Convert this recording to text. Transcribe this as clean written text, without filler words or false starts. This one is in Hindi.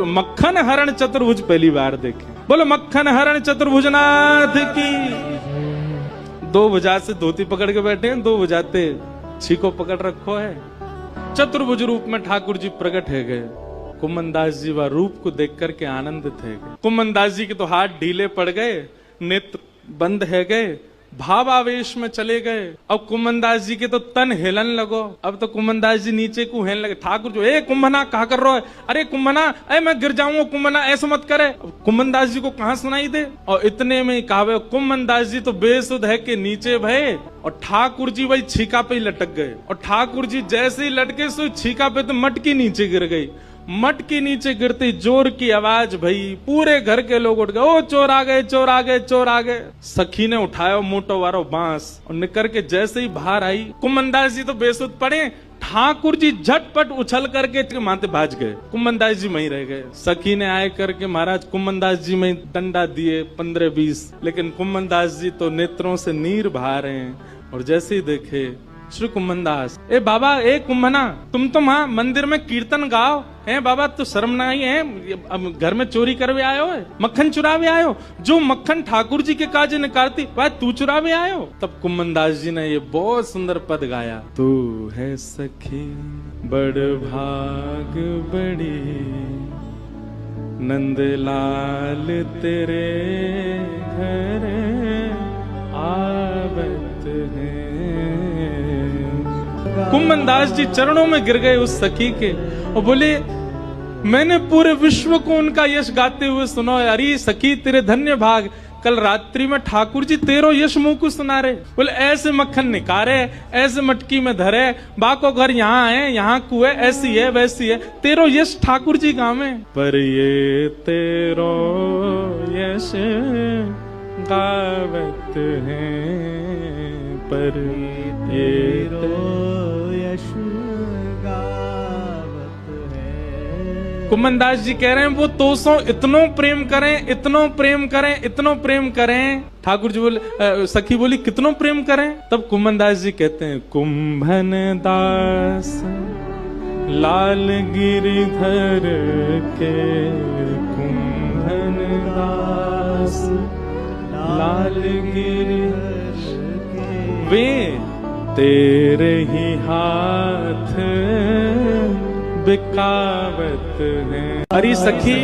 मक्खन हरण चतुर्भुज पहली बार देखे। बोलो मक्खन हरण चतुर्भुजनाथ की। दो भुजा से धोती पकड़ के बैठे हैं, दो भुजाते छीको पकड़ रखो है। चतुर्भुज रूप में ठाकुर जी प्रकट है गए। कुमनदास जी वह रूप को देख करके आनंदित है गए। कुमनदास जी के तो हाथ ढीले पड़ गए, नेत्र बंद है गए, भाव आवेश में चले गए। अब कुमनदास जी के तो तन हिलन लगो। अब तो कुमनदास जी नीचे को हिलन लगे। ठाकुर जो ए कुंभना कहा कर रहा है, अरे कुंभना अरे मैं गिर जाऊंगा, कुंभना ऐसा मत करे। कुमनदास जी को कहां सुनाई दे। और इतने में कहावे कुमनदास जी तो बेसुध है के नीचे भये और ठाकुर जी वही छीका पे ही लटक गए। और ठाकुर जी जैसे ही लटके सो छीका पे तो मटकी नीचे गिर गई। मटकी नीचे गिरती जोर की आवाज भई, पूरे घर के लोग उठ गए। ओ चोर आ गए, चोर आ गए, चोर आ गए। सखी ने उठाया मोटो वारो बांस और निकर के जैसे ही बाहर आई, कुमनदास जी तो बेसुध पड़े। ठाकुर जी झटपट उछल करके माथे भाज गए। कुमनदास जी वहीं रह गए। सखी ने आए करके महाराज कुमनदास जी में डंडा दिए 15-20, लेकिन कुमनदास जी तो नेत्रों से नीर बहा रहे हैं। और जैसे ही देखे श्री कुमनदास, ए बाबा ए कुंभना, तुम तो वहां मंदिर में कीर्तन गाओ है बाबा, तो शर्म नहीं है? अब घर में चोरी करवे आयो है, मक्खन चुरावे आयो, जो मक्खन ठाकुर जी के काज निकारती वह तू चुरावे आयो। तब कुमनदास जी ने ये बहुत सुंदर पद गाया। तू है सखी बड़ भाग बड़ी, नंदलाल तेरे घर आवत है। कुमनदास जी चरणों में गिर गए उस सखी के और बोले मैंने पूरे विश्व को उनका यश गाते हुए सुना है। अरे सखी तेरे धन्य भाग, कल रात्रि में ठाकुर जी तेरो यश मुंह को सुना रहे। बोले ऐसे मक्खन निकारे, ऐसे मटकी में धरे, बाको घर यहाँ है, यहाँ कुएं ऐसी है वैसी है, तेरो यश ठाकुर जी गावे। पर ये तेरो यश गावत है, पर तेरो यश गावत है। कुमनदास जी कह रहे हैं वो तोसो इतनो प्रेम करें, इतनो प्रेम करें, इतनो प्रेम करें। ठाकुर जी बोले, सखी बोली कितनो प्रेम करें। तब कुमनदास जी कहते हैं कुंभन दास लाल गिरिधर के, कुंभन दास लाल गिरिधर वे तेरे ही हाथ बिकावत है। अरे सखी